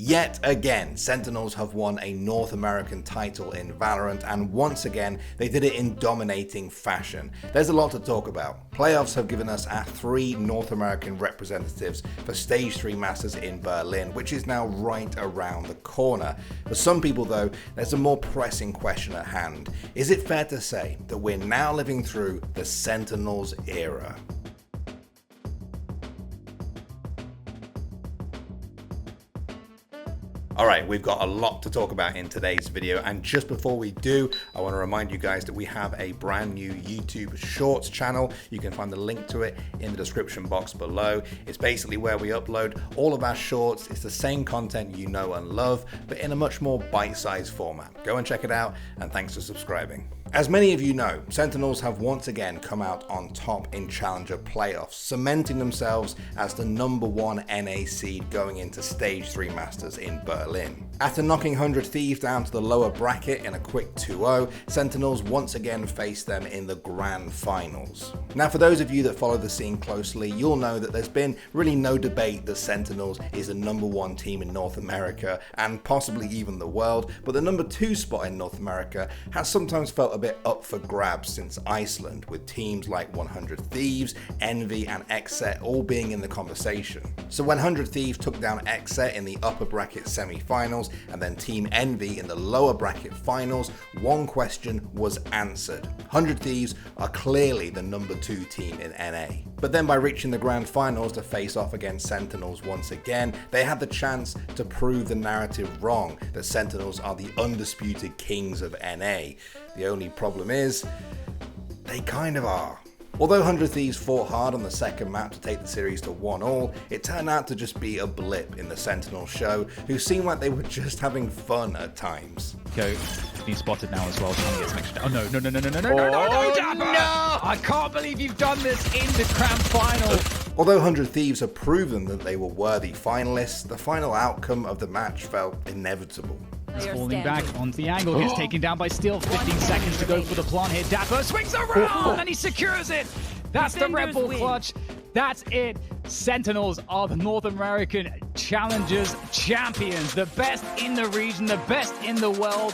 Yet again, Sentinels have won a North American title in Valorant, and once again, they did it in dominating fashion. There's a lot to talk about. Playoffs have given us our 3 North American representatives for Stage 3 Masters in Berlin, which is now right around the corner. For some people though, there's a more pressing question at hand. Is it fair to say that we're now living through the Sentinels era? Alright, we've got a lot to talk about in today's video, and just before we do, I want to remind you guys that we have a brand new YouTube Shorts channel. You can find the link to it in the description box below. It's basically where we upload all of our shorts. It's the same content you know and love, but in a much more bite-sized format. Go and check it out, and thanks for subscribing. As many of you know, Sentinels have once again come out on top in Challenger playoffs, cementing themselves as the #1 NA seed going into Stage 3 Masters in Berlin. After knocking 100 Thieves down to the lower bracket in a quick 2-0, Sentinels once again faced them in the Grand Finals. Now, for those of you that follow the scene closely, you'll know that there's been really no debate that Sentinels is the #1 team in North America and possibly even the world, but the #2 spot in North America has sometimes felt a bit up for grabs since Iceland, with teams like 100 Thieves, Envy and Xset all being in the conversation. So when 100 Thieves took down Xset in the upper bracket semi-finals and then Team Envy in the lower bracket finals, one question was answered. 100 Thieves are clearly the #2 team in NA. But then by reaching the grand finals to face off against Sentinels once again, they had the chance to prove the narrative wrong, that Sentinels are the undisputed kings of NA. The only problem is, they kind of are. Although 100 Thieves fought hard on the second map to take the series to 1-1, it turned out to just be a blip in the Sentinel show, who seemed like they were just having fun at times. Go, being spotted now as well, trying to get some extra. Oh no, no, I can't believe you've done this in the Grand Final. Although 100 Thieves have proven that they were worthy finalists, the final outcome of the match felt inevitable. He's falling back onto the angle, gets taken down by Steel. 15 seconds to go for the plant here. Dapper swings around and he secures it. That's the Red Bull clutch. That's it. Sentinels are the North American Challengers champions. The best in the region, the best in the world.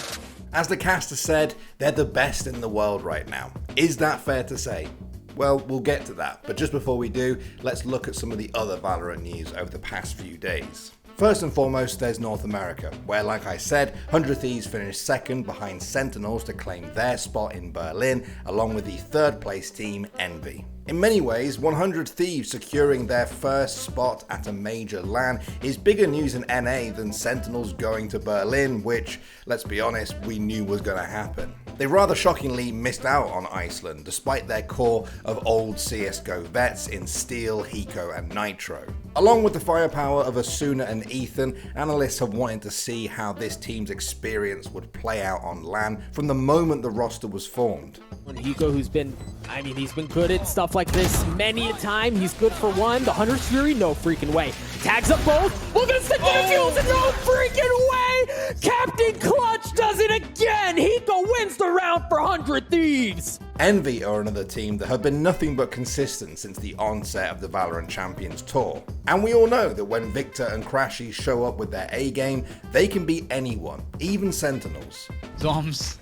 As the caster said, they're the best in the world right now. Is that fair to say? Well, we'll get to that, but just before we do, let's look at some of the other Valorant news over the past few days. First and foremost, there's North America, where, like I said, 100 Thieves finished second behind Sentinels to claim their spot in Berlin, along with the third place team, Envy. In many ways, 100 Thieves securing their first spot at a major LAN is bigger news in NA than Sentinels going to Berlin, which, let's be honest, we knew was going to happen. They rather shockingly missed out on Iceland, despite their core of old CSGO vets in Steel, Hiko and Nitro. Along with the firepower of Asuna and Ethan, analysts have wanted to see how this team's experience would play out on LAN from the moment the roster was formed. Hiko, who's been, he's been good at stuff like this many a time. He's good for one. The Hunter's Fury, no freaking way. Tags up both. Look at the stick to the fuels and no freaking way. Captain Clutch does it again. Hiko wins the round for 100 Thieves. Envy are another team that have been nothing but consistent since the onset of the Valorant Champions Tour. And we all know that when Victor and Crashy show up with their A game, they can beat anyone, even Sentinels. Zoms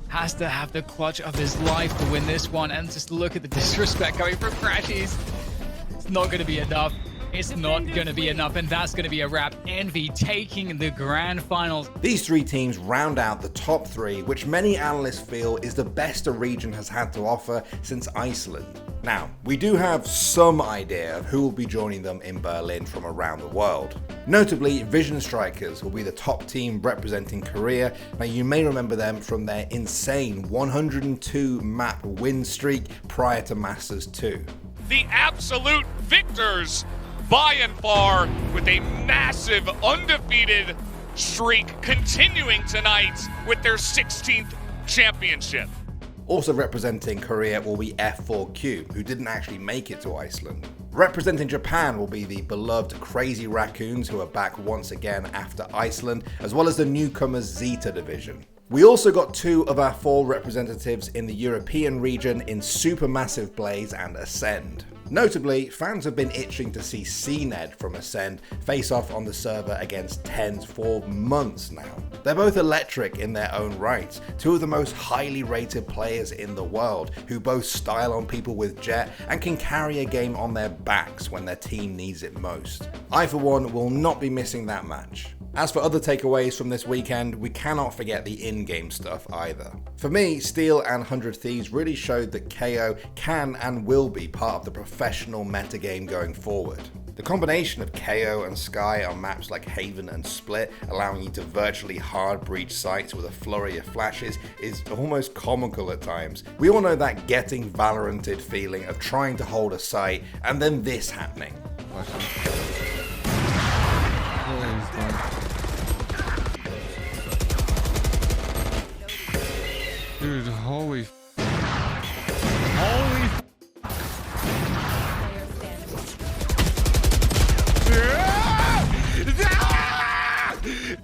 has to have the clutch of his life to win this one, and just look at the disrespect coming from Crashies. It's not going to be enough. It's not going to be enough, and that's going to be a wrap. Envy taking the grand finals. These 3 teams round out the top 3, which many analysts feel is the best a region has had to offer since Iceland. Now, we do have some idea of who will be joining them in Berlin from around the world. Notably, Vision Strikers will be the top team representing Korea. Now, you may remember them from their insane 102 map win streak prior to Masters 2. The absolute victors by and far, with a massive undefeated streak continuing tonight with their 16th championship. Also representing Korea will be F4Q, who didn't actually make it to Iceland. Representing Japan will be the beloved Crazy Raccoons, who are back once again after Iceland, as well as the newcomers Zeta Division. We also got 2 of our 4 representatives in the European region in Supermassive Blaze and Ascend. Notably, fans have been itching to see CNED from Ascend face off on the server against TENS for months now. They're both electric in their own right, two of the most highly rated players in the world who both style on people with Jet and can carry a game on their backs when their team needs it most. I for one will not be missing that match. As for other takeaways from this weekend, we cannot forget the in-game stuff either. For me, Steel and 100 Thieves really showed that KO can and will be part of the professional metagame going forward. The combination of KO and Sky on maps like Haven and Split, allowing you to virtually hard breach sites with a flurry of flashes, is almost comical at times. We all know that getting Valoranted feeling of trying to hold a site and then this happening. Dude, holy.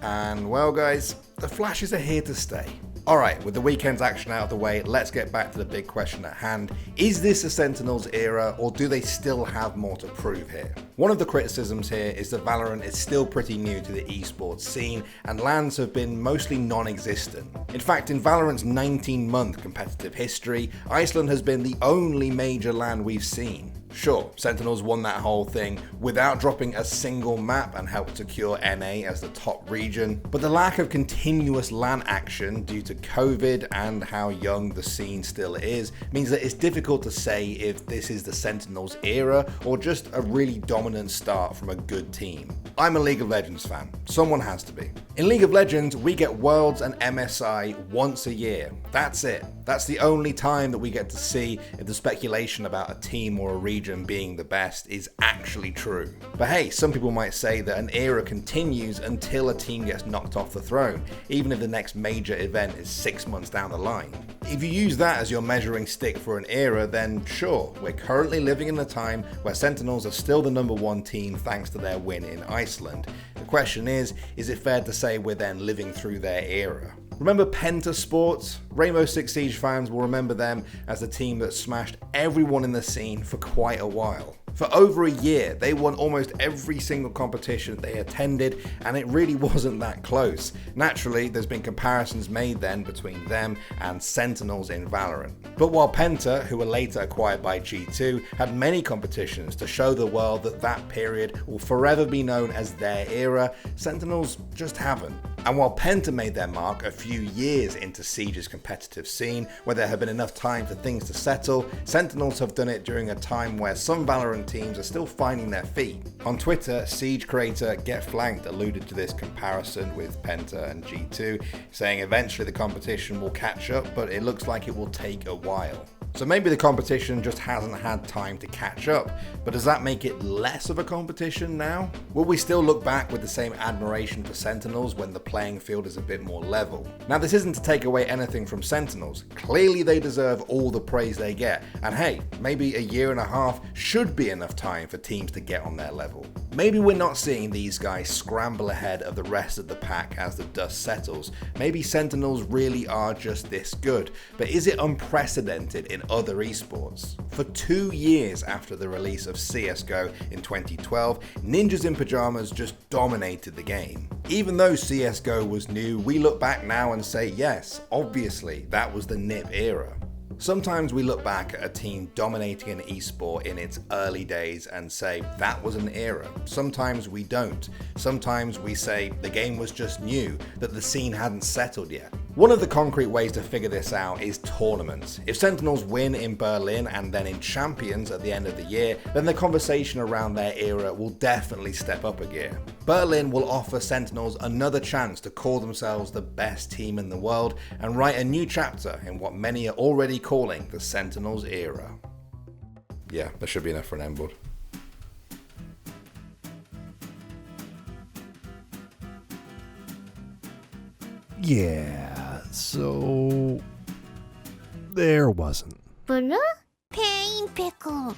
And well guys, the flashes are here to stay. Alright, with the weekend's action out of the way, let's get back to the big question at hand. Is this a Sentinels era, or do they still have more to prove here? One of the criticisms here is that Valorant is still pretty new to the esports scene, and LANs have been mostly non-existent. In fact, in Valorant's 19-month competitive history, Iceland has been the only major LAN we've seen. Sure, Sentinels won that whole thing without dropping a single map and helped secure NA as the top region, but the lack of continuous LAN action due to COVID and how young the scene still is means that it's difficult to say if this is the Sentinels era or just a really dominant start from a good team. I'm a League of Legends fan, someone has to be. In League of Legends, we get Worlds and MSI once a year. That's it. That's the only time that we get to see if the speculation about a team or a region being the best is actually true. But hey, some people might say that an era continues until a team gets knocked off the throne, even if the next major event is 6 months down the line. If you use that as your measuring stick for an era, then sure, we're currently living in a time where Sentinels are still the #1 team thanks to their win in Iceland. The question is it fair to say we're then living through their era? Remember Penta Sports? Rainbow Six Siege fans will remember them as the team that smashed everyone in the scene for quite a while. For over a year, they won almost every single competition they attended, and it really wasn't that close. Naturally, there's been comparisons made then between them and Sentinels in Valorant. But while Penta, who were later acquired by G2, had many competitions to show the world that that period will forever be known as their era, Sentinels just haven't. And while Penta made their mark a few years into Siege's competitive scene, where there have been enough time for things to settle, Sentinels have done it during a time where some Valorant teams are still finding their feet. On Twitter, Siege creator Get Flanked alluded to this comparison with Penta and G2, saying eventually the competition will catch up, but it looks like it will take a while. So maybe the competition just hasn't had time to catch up, but does that make it less of a competition now? Will we still look back with the same admiration for Sentinels when the playing field is a bit more level? Now, this isn't to take away anything from Sentinels. Clearly they deserve all the praise they get, and hey, maybe a year and a half should be enough time for teams to get on their level. Maybe we're not seeing these guys scramble ahead of the rest of the pack as the dust settles. Maybe Sentinels really are just this good, but is it unprecedented in other esports? For 2 years after the release of CSGO in 2012, Ninjas in Pajamas just dominated the game. Even though CSGO was new, we look back now and say yes, obviously that was the NIP era. Sometimes we look back at a team dominating an esport in its early days and say that was an era. Sometimes we don't. Sometimes we say the game was just new, that the scene hadn't settled yet. One of the concrete ways to figure this out is tournaments. If Sentinels win in Berlin and then in Champions at the end of the year, then the conversation around their era will definitely step up a gear. Berlin will offer Sentinels another chance to call themselves the best team in the world and write a new chapter in what many are already calling the Sentinels era. Yeah, that should be enough for an M-board. Yeah, so there wasn't. Blue? Pain pickle.